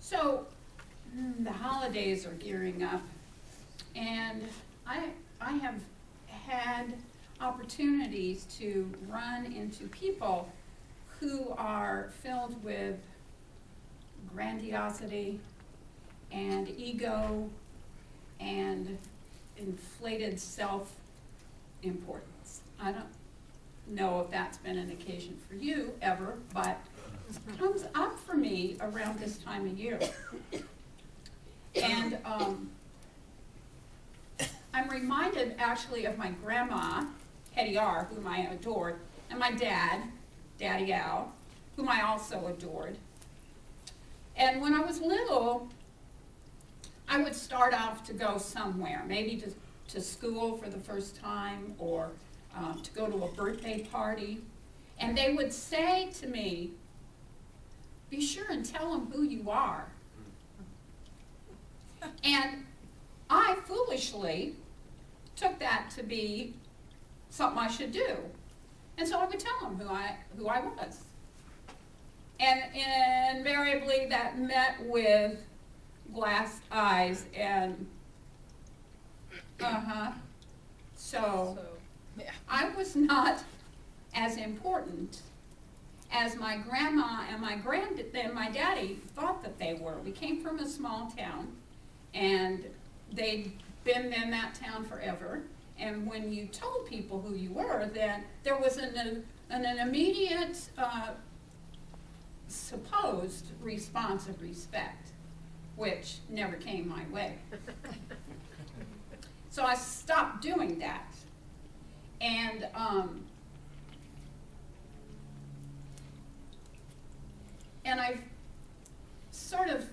So, the holidays are gearing up, and I have had opportunities to run into people who are filled with grandiosity and ego and inflated self-importance. I don't know if that's been an occasion for you ever, but it comes up for me around this time of year. And I'm reminded actually of my grandma, Hetty R., whom I adored, and my dad, Daddy Al, whom I also adored. And when I was little, I would start off to go somewhere, maybe to school for the first time, or to go to a birthday party. And they would say to me, "Be sure and tell them who you are." And I foolishly took that to be something I should do. And so I would tell them who I was. And invariably that met with glassed eyes and So yeah. I was not as important as my grandma and my daddy thought that they were. We came from a small town, and they'd been in that town forever. And when you told people who you were, then there was an immediate supposed response of respect, which never came my way. So I stopped doing that. And I've sort of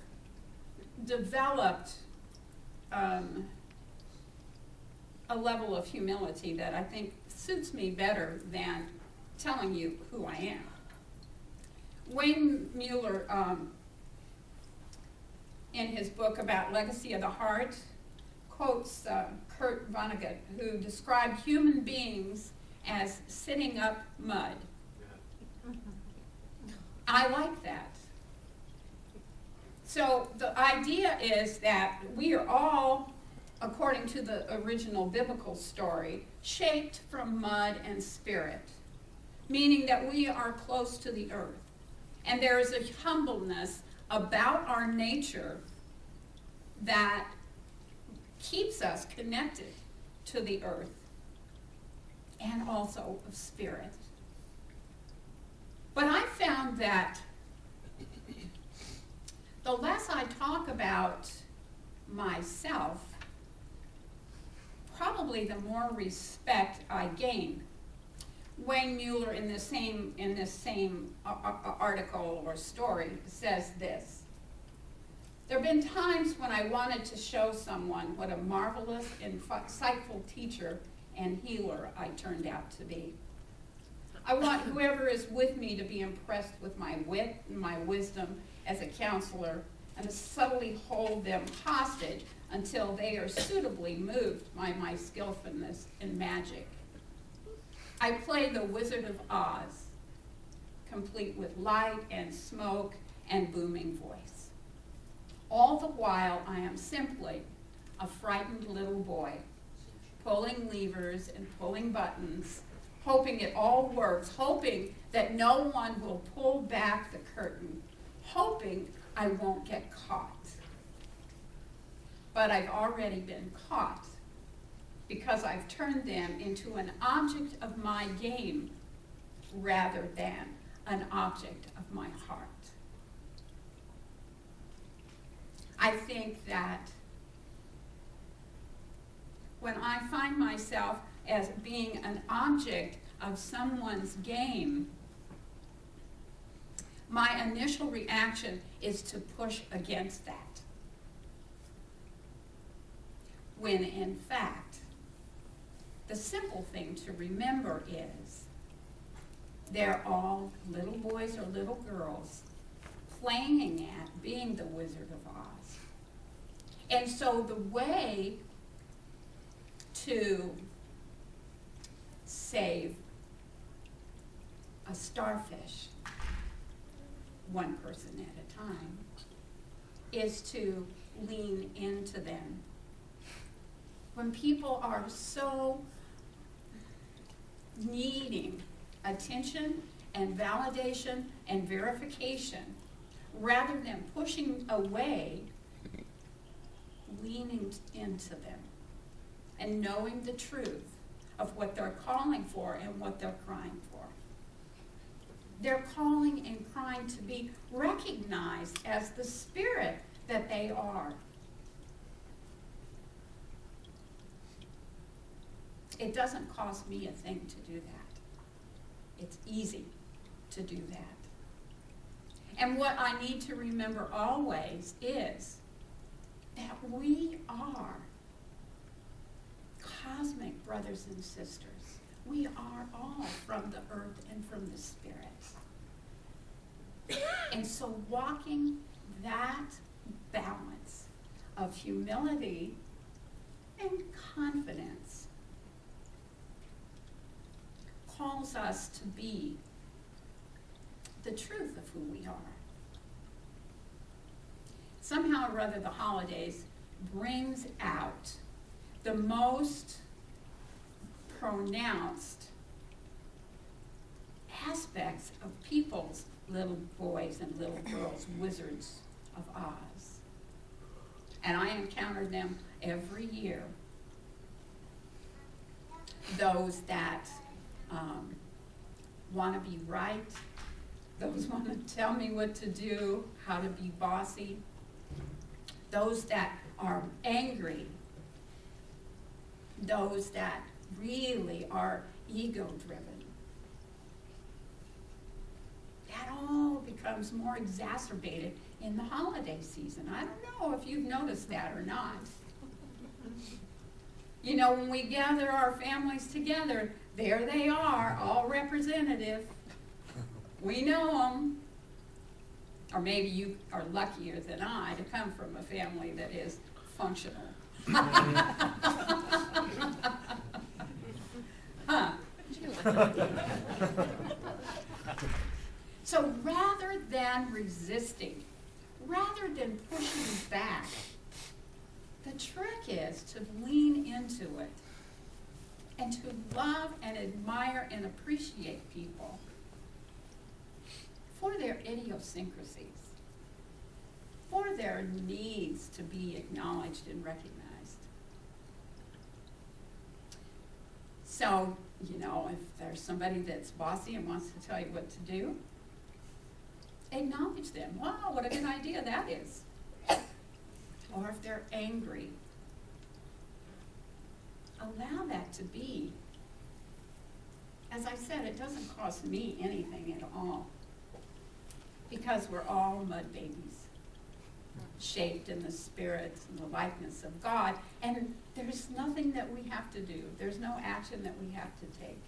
developed a level of humility that I think suits me better than telling you who I am. Wayne Mueller, in his book about Legacy of the Heart, quotes Kurt Vonnegut, who described human beings as sitting up mud. I like that. So the idea is that we are all, according to the original biblical story, shaped from mud and spirit, meaning that we are close to the earth. And there is a humbleness about our nature that keeps us connected to the earth and also of spirit. But I found that the less I talk about myself, probably the more respect I gain. Wayne Mueller, in this same article or story, says this: "There have been times when I wanted to show someone what a marvelous, insightful teacher and healer I turned out to be. I want whoever is with me to be impressed with my wit and my wisdom as a counselor, and to subtly hold them hostage until they are suitably moved by my skillfulness in magic. I play the Wizard of Oz, complete with light and smoke and booming voice. All the while I am simply a frightened little boy, pulling levers and pulling buttons, hoping it all works, hoping that no one will pull back the curtain, hoping I won't get caught. But I've already been caught, because I've turned them into an object of my game rather than an object of my heart." I think that when I find myself as being an object of someone's game, my initial reaction is to push against that. When in fact, the simple thing to remember is they're all little boys or little girls playing at being the Wizard of Oz. And so the way to save a starfish, one person at a time, is to lean into them. When people are so needing attention and validation and verification, rather than pushing away, leaning into them and knowing the truth of what they're calling for and what they're crying for. They're calling and crying to be recognized as the spirit that they are. It doesn't cost me a thing to do that. It's easy to do that. And what I need to remember always is that we are cosmic brothers and sisters. We are all from the earth and from the spirit. And so walking that balance of humility and confidence calls us to be the truth of who we are. Somehow or other, the holidays brings out the most pronounced aspects of people's little boys and little girls, wizards of Oz. And I encounter them every year. Those that want to be right, those want to tell me what to do, how to be bossy, those that are angry, those that really are ego-driven. That all becomes more exacerbated in the holiday season. I don't know if you've noticed that or not. You know, when we gather our families together, there they are, all representative. We know them. Or maybe you are luckier than I to come from a family that is functional. Huh? So rather than resisting, rather than pushing back, the trick is to lean into it and to love and admire and appreciate people for their idiosyncrasies, for their needs to be acknowledged and recognized. So, you know, if there's somebody that's bossy and wants to tell you what to do, acknowledge them. Wow, what a good idea that is. Or if they're angry, allow that to be. As I said, it doesn't cost me anything at all, because we're all mud babies, shaped in the spirit and the likeness of God, and there's nothing that we have to do. There's no action that we have to take.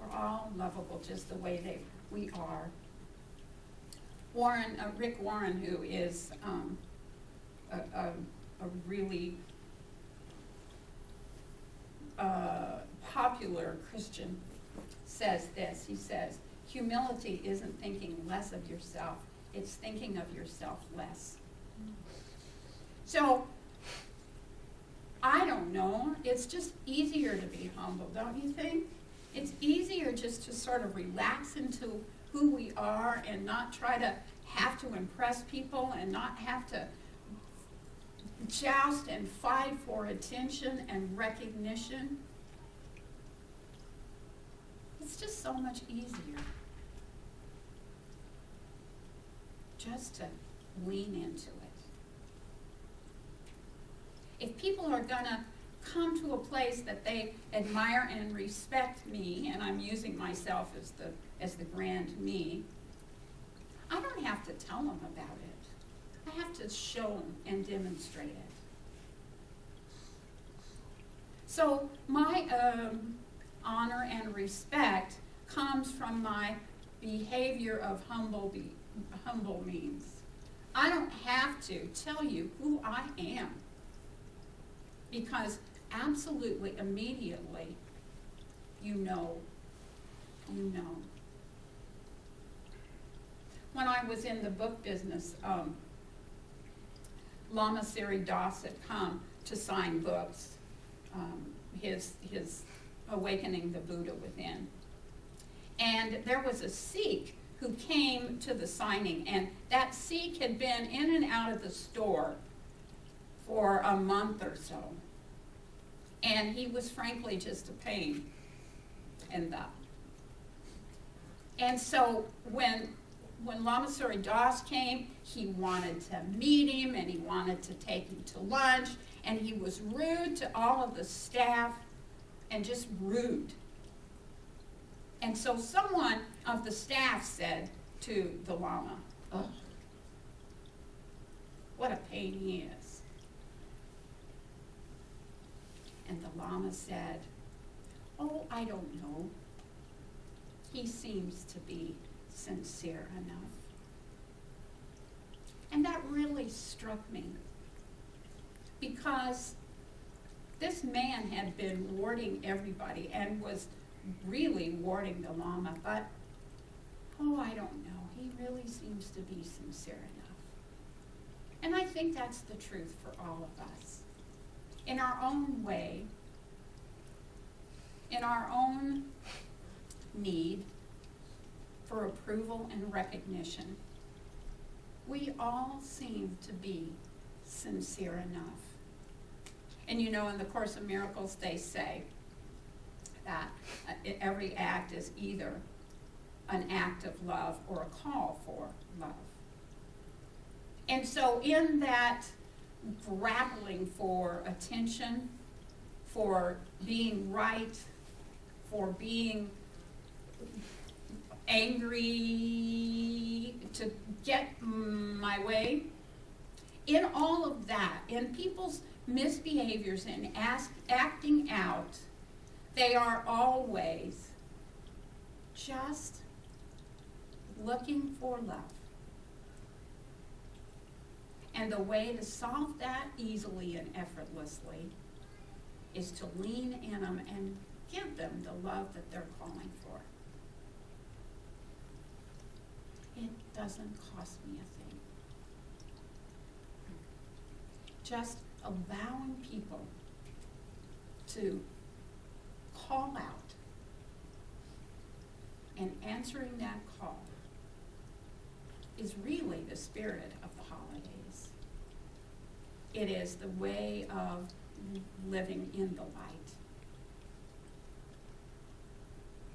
We're all lovable just the way we are. Rick Warren, who is a really popular Christian, says this. He says, humility isn't thinking less of yourself, it's thinking of yourself less. So, I don't know, it's just easier to be humble, don't you think? It's easier just to sort of relax into who we are and not try to have to impress people and not have to joust and fight for attention and recognition. It's just so much easier just to lean into it. If people are gonna come to a place that they admire and respect me, and I'm using myself as the grand me, I don't have to tell them about it. I have to show them and demonstrate it. So my honor and respect comes from my behavior of humble means. I don't have to tell you who I am, because absolutely, immediately, you know. When I was in the book business, Lama Siri Das had come to sign books, his Awakening the Buddha Within. And there was a Sikh who came to the signing, and that Sikh had been in and out of the store for a month or so. And he was frankly just a pain in the. And so when Lama Suri Das came, he wanted to meet him and he wanted to take him to lunch, and he was rude to all of the staff, and just rude. And so someone of the staff said to the Lama, "Oh, what a pain he is." And the Lama said, "Oh, I don't know. He seems to be sincere enough." And that really struck me, because this man had been warding everybody and was really warding the Lama, but, oh, I don't know, he really seems to be sincere enough. And I think that's the truth for all of us. In our own way, in our own need for approval and recognition, we all seem to be sincere enough. And you know, in the Course of Miracles, they say that every act is either an act of love or a call for love. And so in that grappling for attention, for being right, for being angry to get my way, in all of that, in people's misbehaviors and acting out, they are always just looking for love. And the way to solve that easily and effortlessly is to lean in them and give them the love that they're calling for. It doesn't cost me a thing. Just allowing people to call out and answering that call is really the spirit of the holidays. It is the way of living in the light,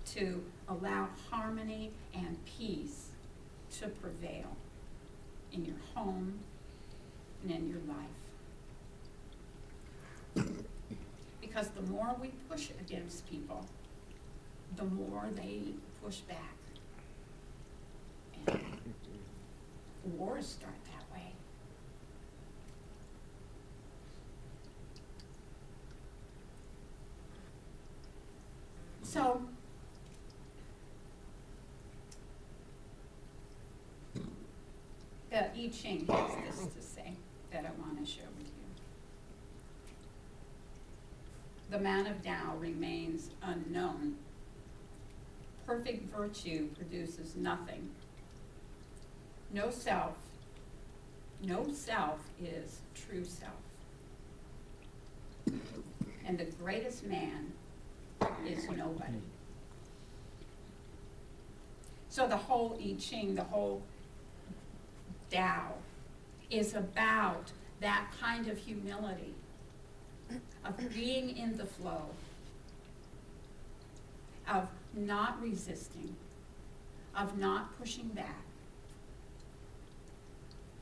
to allow harmony and peace to prevail in your home and in your life. Because the more we push against people, the more they push back. And wars start that way. So, the I Ching has this to say that I want to share with you. The man of Tao remains unknown. Perfect virtue produces nothing. No self is true self. And the greatest man is nobody. So the whole I Ching, the whole Tao, is about that kind of humility, of being in the flow, of not resisting, of not pushing back,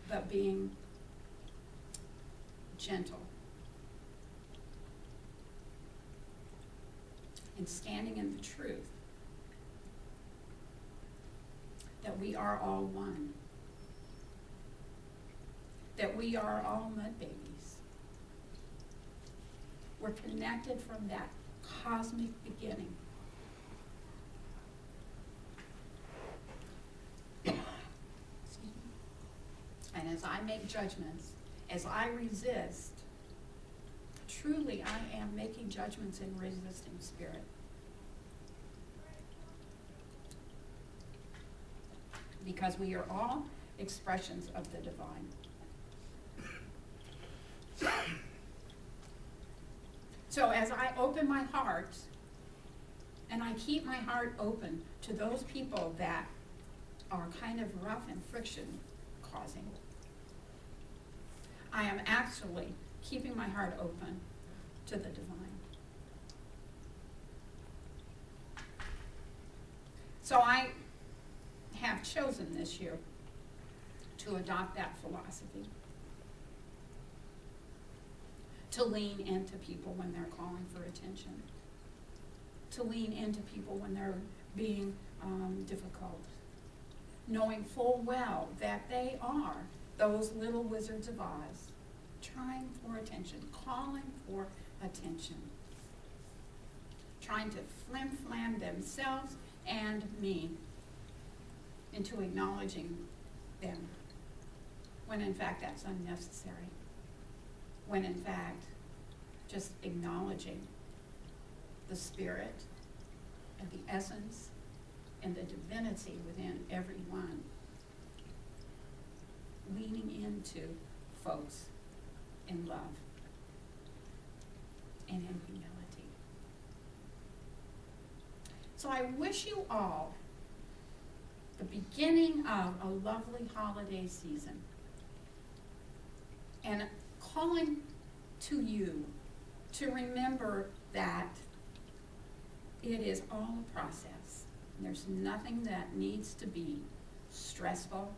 but being gentle and standing in the truth that we are all one, that we are all mud babies. We're connected from that cosmic beginning. And as I make judgments, as I resist, truly I am making judgments in resisting spirit. Because we are all expressions of the divine. So as I open my heart, and I keep my heart open to those people that are kind of rough and friction causing, I am actually keeping my heart open to the divine. So I have chosen this year to adopt that philosophy, to lean into people when they're calling for attention, to lean into people when they're being difficult, knowing full well that they are those little wizards of Oz, trying for attention, calling for attention, trying to flim-flam themselves and me into acknowledging them, when in fact that's unnecessary, when in fact just acknowledging the spirit and the essence and the divinity within everyone, leaning into folks in love and in humility. So I wish you all the beginning of a lovely holiday season, and calling to you to remember that it is all a process. There's nothing that needs to be stressful.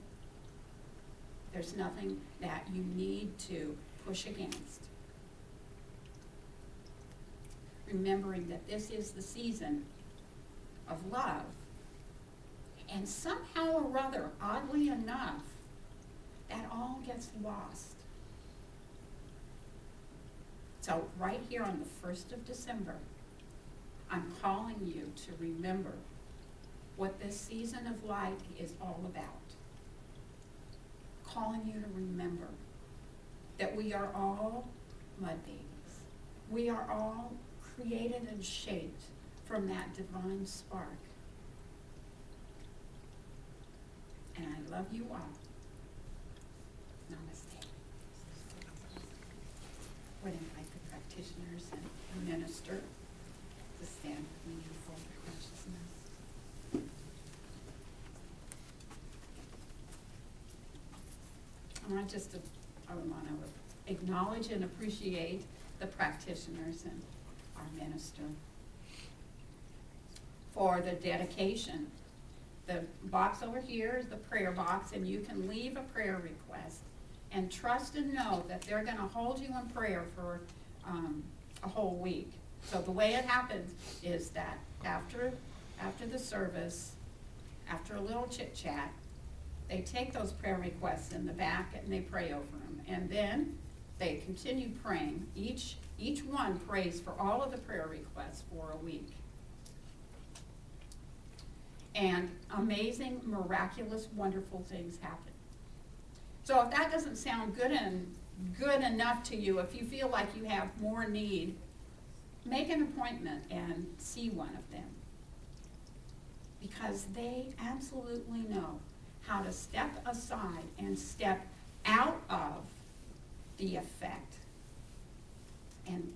There's nothing that you need to push against. Remembering that this is the season of love, and somehow or other, oddly enough, that all gets lost. So right here on the 1st of December, I'm calling you to remember what this season of light is all about. Calling you to remember that we are all mud babies. We are all created and shaped from that divine spark. And I love you all. Namaste. Would invite the practitioners and the minister to stand with me in full consciousness. I want to acknowledge and appreciate the practitioners and our minister for the dedication. The box over here is the prayer box, and you can leave a prayer request and trust and know that they're going to hold you in prayer for a whole week. So the way it happens is that after the service, after a little chit chat, they take those prayer requests in the back and they pray over them, and then they continue praying. Each one prays for all of the prayer requests for a week. And amazing, miraculous, wonderful things happen. So if that doesn't sound good enough to you, if you feel like you have more need, make an appointment and see one of them. Because they absolutely know how to step aside and step out of the effect and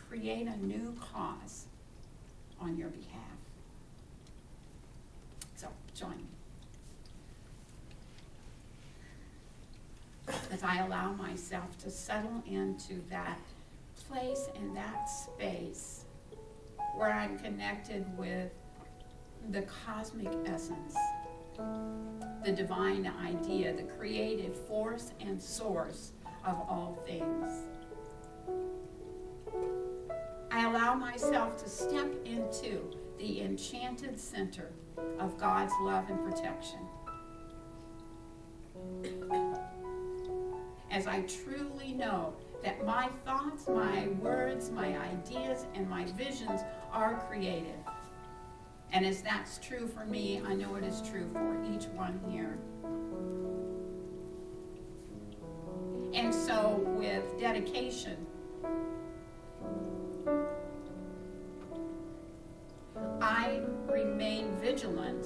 create a new cause on your behalf. So, join me. As I allow myself to settle into that place and that space where I'm connected with the cosmic essence, the divine idea, the creative force and source of all things. I allow myself to step into the enchanted center of God's love and protection. As I truly know that my thoughts, my words, my ideas, and my visions are creative. And as that's true for me, I know it is true for each one here. And so with dedication, I remain vigilant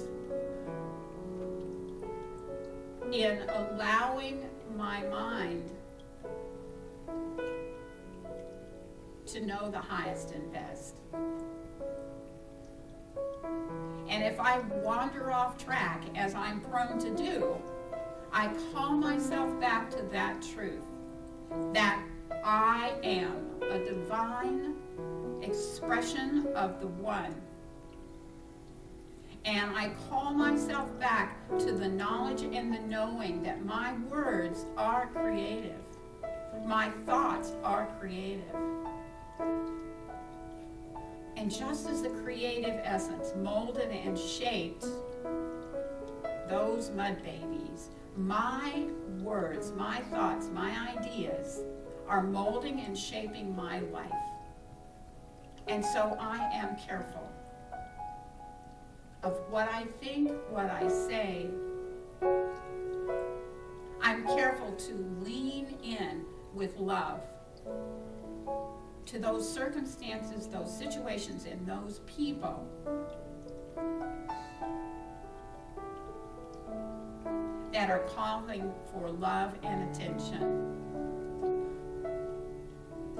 in allowing my mind to know the highest and best. And if I wander off track, as I'm prone to do, I call myself back to that truth, that I am a divine expression of the One. And I call myself back to the knowledge and the knowing that my words are creative. My thoughts are creative. And just as the creative essence molded and shaped those mud babies, my words, my thoughts, my ideas are molding and shaping my life. And so I am careful of what I think, what I say. I'm careful to lean in with love to those circumstances, those situations, and those people that are calling for love and attention.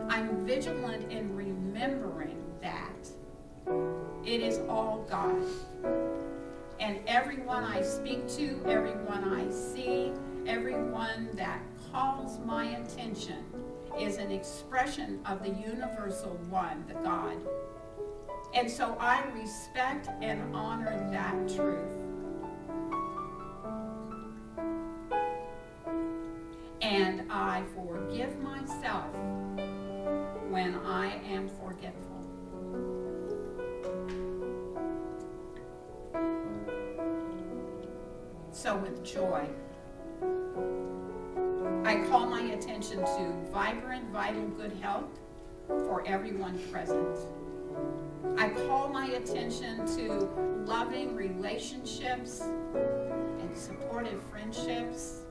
I'm vigilant in remembering that it is all God. And everyone I speak to, everyone I see, everyone that calls my attention is an expression of the universal one, the God. And so I respect and honor that truth. And I forgive myself when I am forgetful. So with joy, I call my attention to vibrant, vital good health for everyone present. I call my attention to loving relationships and supportive friendships.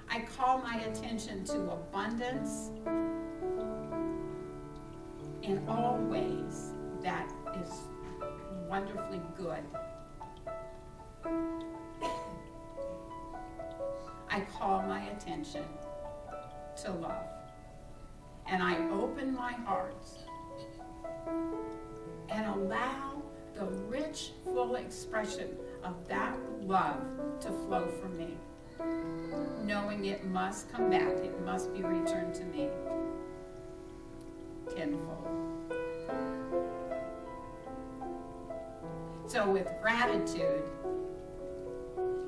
I call my attention to abundance in all ways that is wonderfully good. I call my attention to love. And I open my heart and allow the rich, full expression of that love to flow from me, knowing it must come back, it must be returned to me tenfold. So with gratitude,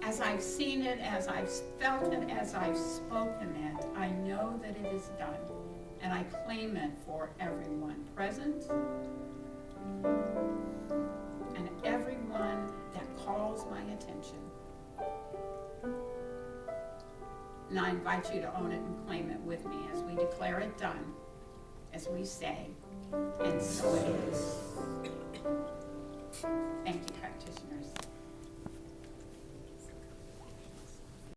as I've seen it, as I've felt it, as I've spoken it, I know that it is done. And I claim it for everyone present and everyone that calls my attention. And I invite you to own it and claim it with me as we declare it done, as we say, and so it is.